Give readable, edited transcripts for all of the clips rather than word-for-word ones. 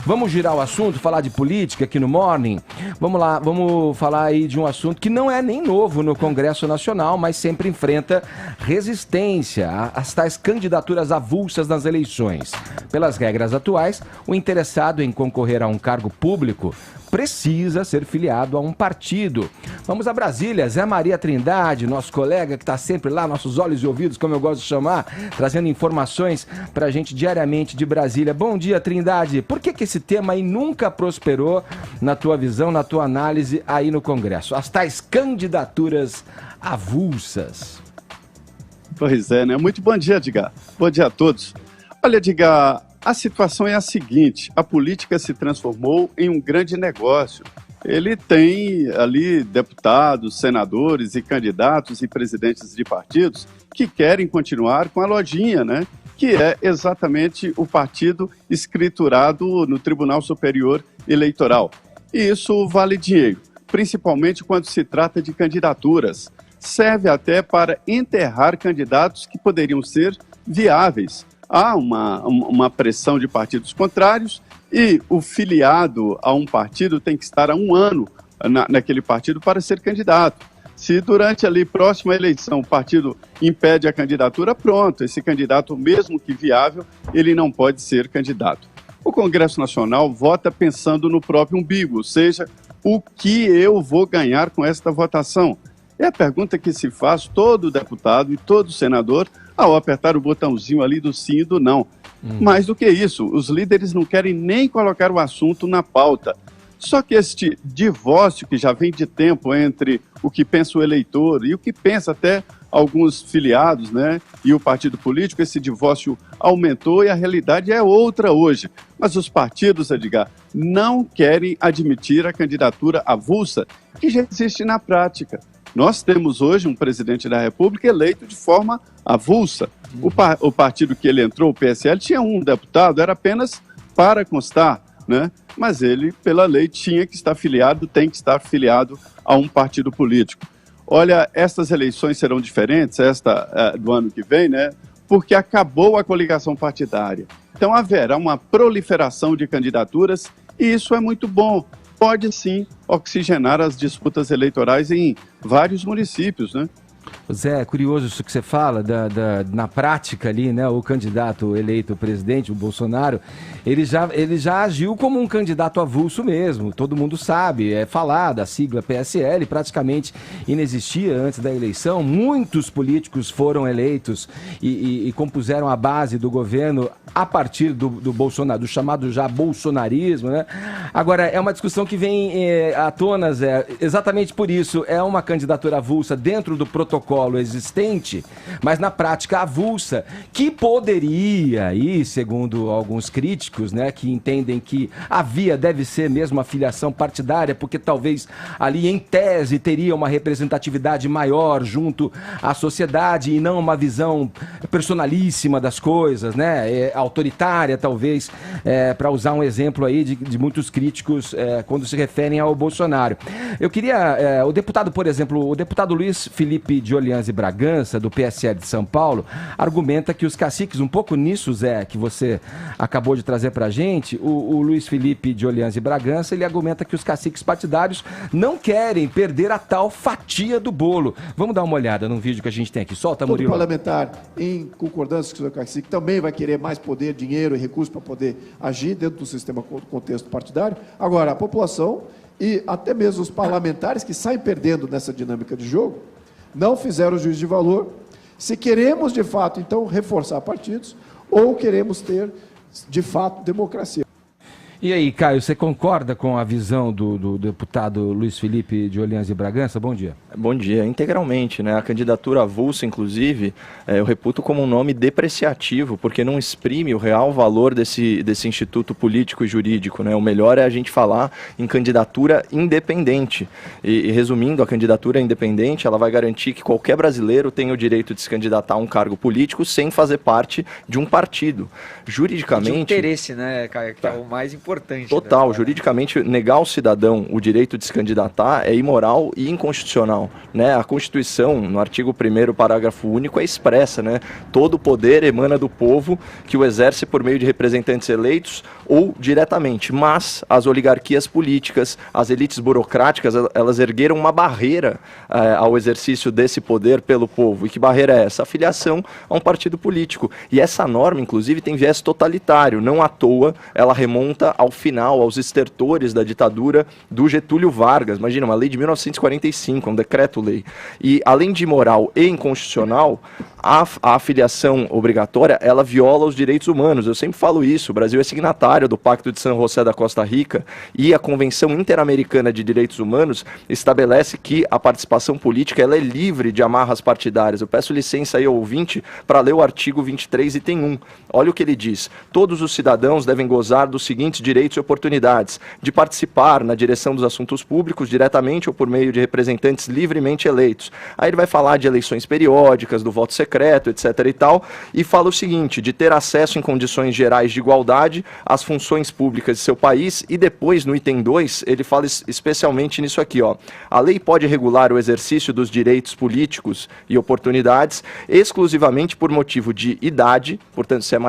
Vamos girar o assunto, falar de política aqui no Morning? Vamos lá, vamos falar aí de um assunto que não é nem novo no Congresso Nacional, mas sempre enfrenta resistência às tais candidaturas avulsas nas eleições. Pelas regras atuais, o interessado em concorrer a um cargo público precisa ser filiado a um partido. Vamos a Brasília, Zé Maria Trindade, nosso colega que está sempre lá, nossos olhos e ouvidos, como eu gosto de chamar, trazendo informações para a gente diariamente de Brasília. Bom dia, Trindade. Por que esse tema aí nunca prosperou, na tua visão, na tua análise aí no Congresso? As tais candidaturas avulsas. Pois é, né? Muito bom dia, Edgar. Bom dia a todos. Olha, Edgar, a situação é a seguinte: a política se transformou em um grande negócio. Ele tem ali deputados, senadores e candidatos e presidentes de partidos que querem continuar com a lojinha, né? Que é exatamente o partido escriturado no Tribunal Superior Eleitoral. E isso vale dinheiro, principalmente quando se trata de candidaturas. Serve até para enterrar candidatos que poderiam ser viáveis. Há uma pressão de partidos contrários e o filiado a um partido tem que estar há um ano naquele partido para ser candidato. Se durante ali próxima eleição o partido impede a candidatura, pronto, esse candidato, mesmo que viável, ele não pode ser candidato. O Congresso Nacional vota pensando no próprio umbigo, ou seja, o que eu vou ganhar com esta votação? É a pergunta que se faz todo deputado e todo senador ao apertar o botãozinho ali do sim e do não. Mais do que isso, os líderes não querem nem colocar o assunto na pauta. Só que este divórcio que já vem de tempo entre o que pensa o eleitor e o que pensa até alguns filiados, né, e o partido político, esse divórcio aumentou e a realidade é outra hoje. Mas os partidos, Edgar, não querem admitir a candidatura avulsa que já existe na prática. Nós temos hoje um presidente da República eleito de forma avulsa. O partido que ele entrou, o PSL, tinha um deputado, era apenas para constar, né? Mas ele, pela lei, tinha que estar filiado, tem que estar filiado a um partido político. Olha, estas eleições serão diferentes, esta do ano que vem, né? Porque acabou a coligação partidária. Então haverá uma proliferação de candidaturas e isso é muito bom. Pode sim oxigenar as disputas eleitorais em vários municípios, né? Zé, é curioso isso que você fala, na prática ali, né, o candidato eleito presidente, o Bolsonaro, ele já agiu como um candidato avulso mesmo, todo mundo sabe, é falada, a sigla PSL praticamente inexistia antes da eleição, muitos políticos foram eleitos e compuseram a base do governo a partir do Bolsonaro, do chamado já bolsonarismo, né? Agora, é uma discussão que vem à tona, Zé, exatamente por isso, é uma candidatura avulsa dentro do protocolo existente, mas na prática avulsa, que poderia, e segundo alguns críticos, né, que entendem que a via deve ser mesmo a filiação partidária, porque talvez ali em tese teria uma representatividade maior junto à sociedade e não uma visão personalíssima das coisas, né, autoritária talvez, para usar um exemplo aí de muitos críticos quando se referem ao Bolsonaro. Eu queria, o deputado, por exemplo, o deputado Luiz Felipe de Orleans e Bragança, do PSL de São Paulo, argumenta que os caciques, um pouco nisso, Zé, que você acabou de trazer pra gente, o Luiz Felipe de Orleans e Bragança, ele argumenta que os caciques partidários não querem perder a tal fatia do bolo. Vamos dar uma olhada num vídeo que a gente tem aqui. Solta, Murilo. Todo parlamentar, em concordância com o seu cacique, também vai querer mais poder, dinheiro e recursos para poder agir dentro do sistema contexto partidário. Agora, a população e até mesmo os parlamentares que saem perdendo nessa dinâmica de jogo, não fizeram o juízo de valor, se queremos, de fato, então, reforçar partidos, ou queremos ter, de fato, democracia. E aí, Caio, você concorda com a visão do deputado Luiz Felipe de Orleans e Bragança? Bom dia. Bom dia, integralmente, né? A candidatura avulsa, inclusive, eu reputo como um nome depreciativo, porque não exprime o real valor desse instituto político e jurídico, né? O melhor é a gente falar em candidatura independente. E resumindo, a candidatura independente, ela vai garantir que qualquer brasileiro tenha o direito de se candidatar a um cargo político sem fazer parte de um partido. Juridicamente... De interesse, né, Caio, que é o mais importante. Total, juridicamente, negar ao cidadão o direito de se candidatar é imoral e inconstitucional, né? A Constituição, no artigo 1º, parágrafo único, é expressa, né? Todo o poder emana do povo, que o exerce por meio de representantes eleitos ou diretamente. Mas as oligarquias políticas, as elites burocráticas, elas ergueram uma barreira ao exercício desse poder pelo povo. E que barreira é essa? A filiação a um partido político. E essa norma, inclusive, tem viés totalitário. Não à toa, ela remonta ao final, aos estertores da ditadura do Getúlio Vargas. Imagina, uma lei de 1945, um decreto-lei. E, além de imoral e inconstitucional, a filiação obrigatória, ela viola os direitos humanos. Eu sempre falo isso, o Brasil é signatário do Pacto de San José da Costa Rica e a Convenção Interamericana de Direitos Humanos estabelece que a participação política ela é livre de amarras partidárias. Eu peço licença aí ao ouvinte para ler o artigo 23, item 1. Olha o que ele diz. Todos os cidadãos devem gozar dos seguintes direitos e oportunidades: de participar na direção dos assuntos públicos, diretamente ou por meio de representantes livremente eleitos. Aí ele vai falar de eleições periódicas, do voto secreto, etc. e tal, e fala o seguinte, de ter acesso em condições gerais de igualdade às funções públicas de seu país, e depois, no item 2, ele fala especialmente nisso aqui, ó. A lei pode regular o exercício dos direitos políticos e oportunidades exclusivamente por motivo de idade, portanto, se é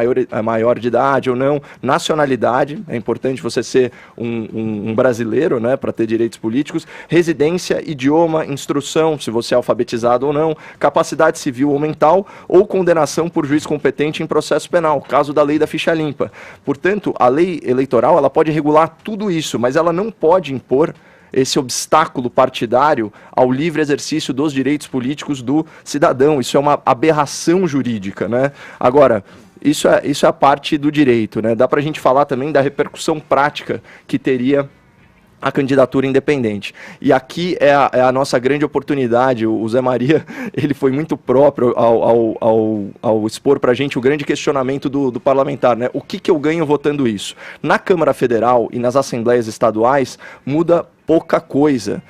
maior de idade ou não, nacionalidade, é importante você ser um brasileiro, né, para ter direitos políticos, residência, idioma, instrução, se você é alfabetizado ou não, capacidade civil ou mental, ou condenação por juiz competente em processo penal, caso da lei da ficha limpa. Portanto, a lei eleitoral ela pode regular tudo isso, mas ela não pode impor esse obstáculo partidário ao livre exercício dos direitos políticos do cidadão. Isso é uma aberração jurídica, né? Agora, isso é a parte do direito, né? Dá para a gente falar também da repercussão prática que teria a candidatura independente. E aqui é a nossa grande oportunidade. O Zé Maria, ele foi muito próprio ao expor para a gente o grande questionamento do parlamentar, né? O que eu ganho votando isso? Na Câmara Federal e nas Assembleias Estaduais, muda pouca coisa.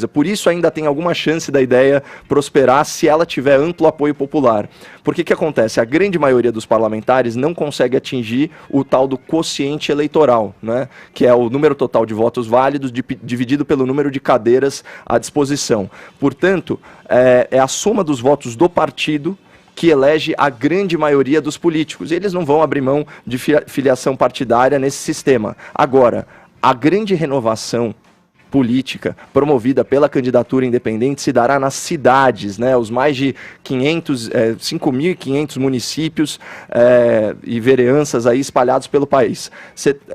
Por isso ainda tem alguma chance da ideia prosperar se ela tiver amplo apoio popular. Porque que acontece? A grande maioria dos parlamentares não consegue atingir o tal do quociente eleitoral, né? Que é o número total de votos válidos dividido pelo número de cadeiras à disposição. Portanto, é a soma dos votos do partido que elege a grande maioria dos políticos. E eles não vão abrir mão de filiação partidária nesse sistema. Agora, a grande renovação política promovida pela candidatura independente se dará nas cidades, né? Os mais de 5.500 municípios e vereanças aí espalhados pelo país.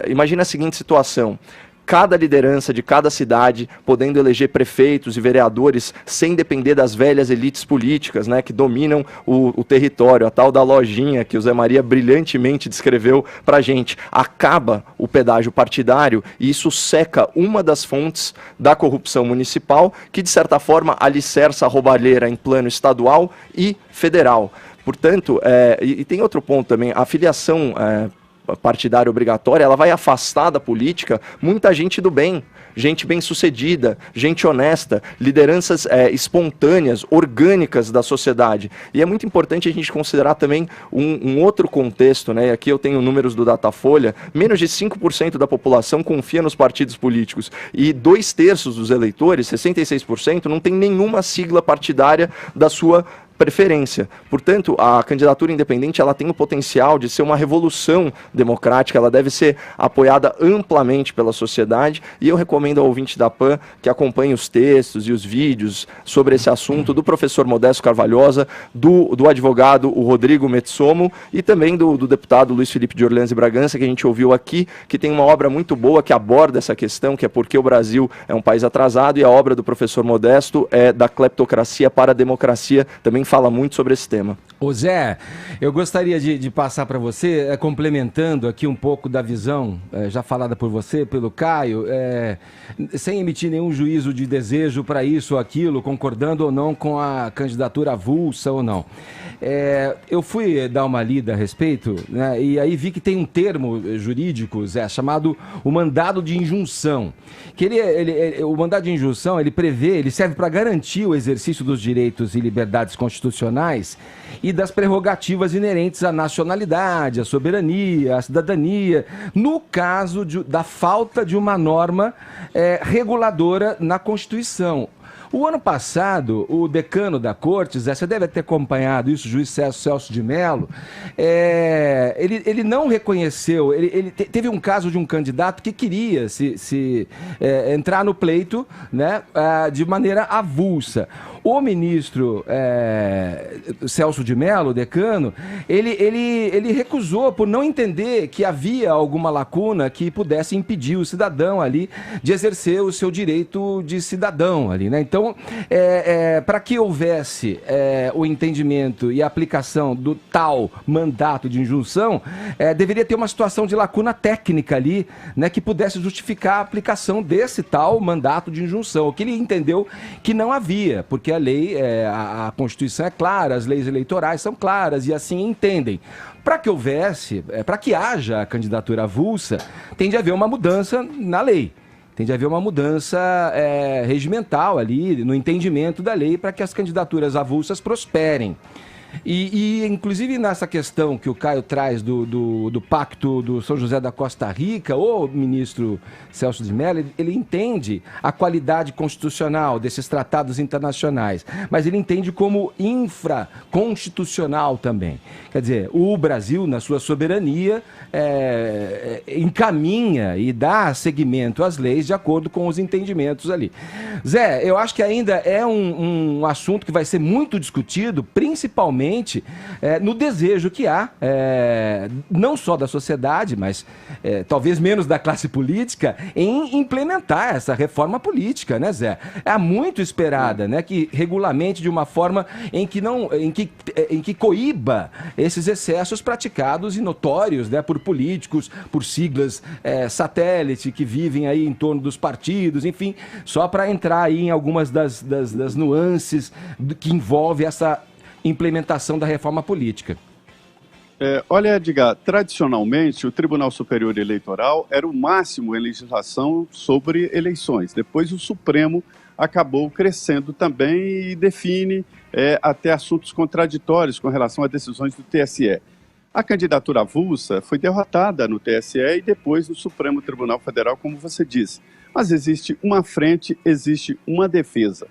Imagina a seguinte situação: cada liderança de cada cidade podendo eleger prefeitos e vereadores sem depender das velhas elites políticas, né, que dominam o território, a tal da lojinha que o Zé Maria brilhantemente descreveu para a gente. Acaba o pedágio partidário e isso seca uma das fontes da corrupção municipal que, de certa forma, alicerça a roubalheira em plano estadual e federal. Portanto, e tem outro ponto também, a filiação partidária obrigatória, ela vai afastar da política muita gente do bem, gente bem-sucedida, gente honesta, lideranças espontâneas, orgânicas da sociedade. E é muito importante a gente considerar também um outro contexto, né? Aqui eu tenho números do Datafolha, menos de 5% da população confia nos partidos políticos e 2/3 dos eleitores, 66%, não tem nenhuma sigla partidária da sua preferência. Portanto, a candidatura independente ela tem o potencial de ser uma revolução democrática, ela deve ser apoiada amplamente pela sociedade e eu recomendo ao ouvinte da PAN que acompanhe os textos e os vídeos sobre esse assunto do professor Modesto Carvalhosa, do advogado o Rodrigo Metsomo e também do deputado Luiz Felipe de Orleans e Bragança, que a gente ouviu aqui, que tem uma obra muito boa que aborda essa questão, que é Porque o Brasil é um País Atrasado, e a obra do professor Modesto é Da Cleptocracia para a Democracia, também fala muito sobre esse tema. Ô Zé, eu gostaria de passar para você, complementando aqui um pouco da visão já falada por você, pelo Caio, sem emitir nenhum juízo de desejo para isso ou aquilo, concordando ou não com a candidatura avulsa ou não. Eu fui dar uma lida a respeito, né, e aí vi que tem um termo jurídico, Zé, chamado o mandado de injunção. Que o mandado de injunção, ele serve para garantir o exercício dos direitos e liberdades constitucionais e das prerrogativas inerentes à nacionalidade, à soberania, à cidadania, no caso da falta de uma norma reguladora na Constituição. O ano passado, o decano da corte, Zé, você deve ter acompanhado isso, o juiz Celso de Mello, ele não reconheceu, teve um caso de um candidato que queria entrar no pleito, né, de maneira avulsa. O ministro Celso de Mello, decano, ele recusou por não entender que havia alguma lacuna que pudesse impedir o cidadão ali de exercer o seu direito de cidadão ali, né? Então, para que houvesse o entendimento e a aplicação do tal mandato de injunção, deveria ter uma situação de lacuna técnica ali, né, que pudesse justificar a aplicação desse tal mandato de injunção, o que ele entendeu que não havia, porque a lei, a Constituição é clara, as leis eleitorais são claras e assim entendem. Para que houvesse, para que haja a candidatura avulsa, tem de haver uma mudança na lei. Tem de haver uma mudança regimental ali, no entendimento da lei, para que as candidaturas avulsas prosperem. E inclusive nessa questão que o Caio traz do pacto do São José da Costa Rica, o ministro Celso de Mello, ele entende a qualidade constitucional desses tratados internacionais, mas ele entende como infraconstitucional também. Quer dizer, o Brasil, na sua soberania, encaminha e dá seguimento às leis de acordo com os entendimentos ali. Zé, eu acho que ainda é um assunto que vai ser muito discutido, principalmente no desejo que há, não só da sociedade, mas talvez menos da classe política, em implementar essa reforma política, né, Zé? É muito esperada, né, que regulamente de uma forma em que coíba esses excessos praticados e notórios, né, por políticos, por siglas satélite que vivem aí em torno dos partidos, enfim, só para entrar aí em algumas das nuances que envolve essa implementação da reforma política. Olha, Edgar, tradicionalmente o Tribunal Superior Eleitoral era o máximo em legislação sobre eleições. Depois o Supremo acabou crescendo também e define até assuntos contraditórios com relação a decisões do TSE. A candidatura avulsa foi derrotada no TSE e depois no Supremo Tribunal Federal, como você disse. Mas existe uma frente, existe uma defesa.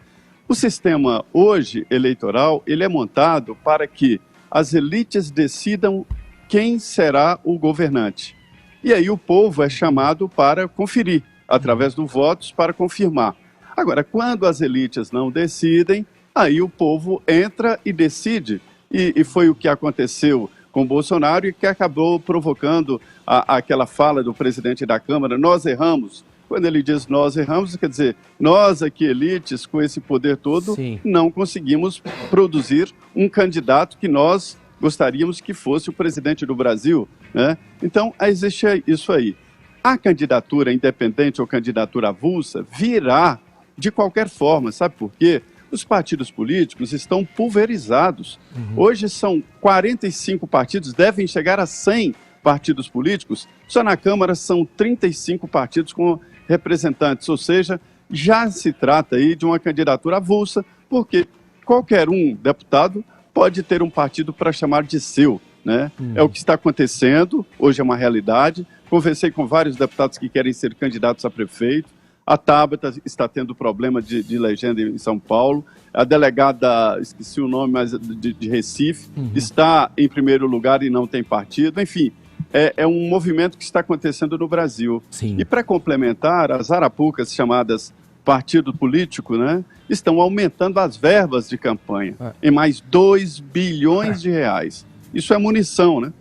O sistema hoje eleitoral, ele é montado para que as elites decidam quem será o governante. E aí o povo é chamado para conferir, através dos votos, para confirmar. Agora, quando as elites não decidem, aí o povo entra e decide. E foi o que aconteceu com Bolsonaro e que acabou provocando aquela fala do presidente da Câmara, nós erramos. Quando ele diz nós erramos, quer dizer, nós aqui, elites, com esse poder todo, sim, não conseguimos produzir um candidato que nós gostaríamos que fosse o presidente do Brasil, né? Então, existe isso aí. A candidatura independente ou candidatura avulsa virá de qualquer forma, sabe por quê? Os partidos políticos estão pulverizados. Hoje são 45 partidos, devem chegar a 100 partidos políticos. Só na Câmara são 35 partidos com representantes, ou seja, já se trata aí de uma candidatura avulsa, porque qualquer deputado pode ter um partido para chamar de seu, né? É o que está acontecendo, hoje é uma realidade. Conversei com vários deputados que querem ser candidatos a prefeito. A Tabata está tendo problema de legenda em São Paulo. A delegada, esqueci o nome, mas de Recife, está em primeiro lugar e não tem partido. Enfim, é um movimento que está acontecendo no Brasil. Sim. E para complementar, as arapucas chamadas partido político, né, estão aumentando as verbas de campanha em mais 2 bilhões de reais. Isso é munição, né?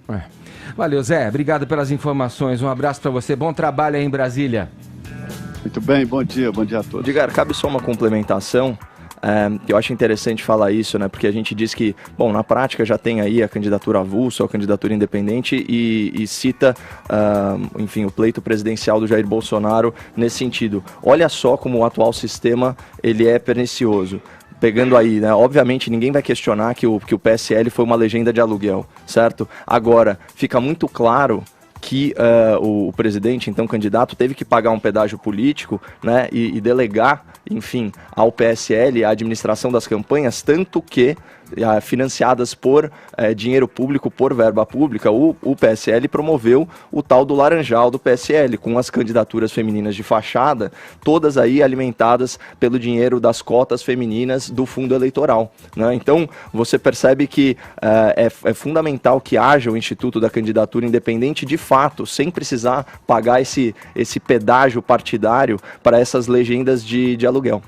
Valeu, Zé. Obrigado pelas informações. Um abraço para você. Bom trabalho aí em Brasília. Muito bem, bom dia a todos. Edgar, cabe só uma complementação. Eu acho interessante falar isso, né? Porque a gente diz que, bom, na prática já tem aí a candidatura avulsa ou a candidatura independente e cita, enfim, o pleito presidencial do Jair Bolsonaro nesse sentido. Olha só como o atual sistema, ele é pernicioso. Pegando aí, né? Obviamente ninguém vai questionar que o PSL foi uma legenda de aluguel, certo? Agora, fica muito claro que o presidente, então candidato, teve que pagar um pedágio político, né, e delegar enfim, ao PSL, a administração das campanhas, tanto que financiadas por dinheiro público, por verba pública, o PSL promoveu o tal do Laranjal do PSL, com as candidaturas femininas de fachada, todas aí alimentadas pelo dinheiro das cotas femininas do fundo eleitoral, né? Então, você percebe que é fundamental que haja o Instituto da Candidatura Independente de fato, sem precisar pagar esse pedágio partidário para essas legendas de aluguel.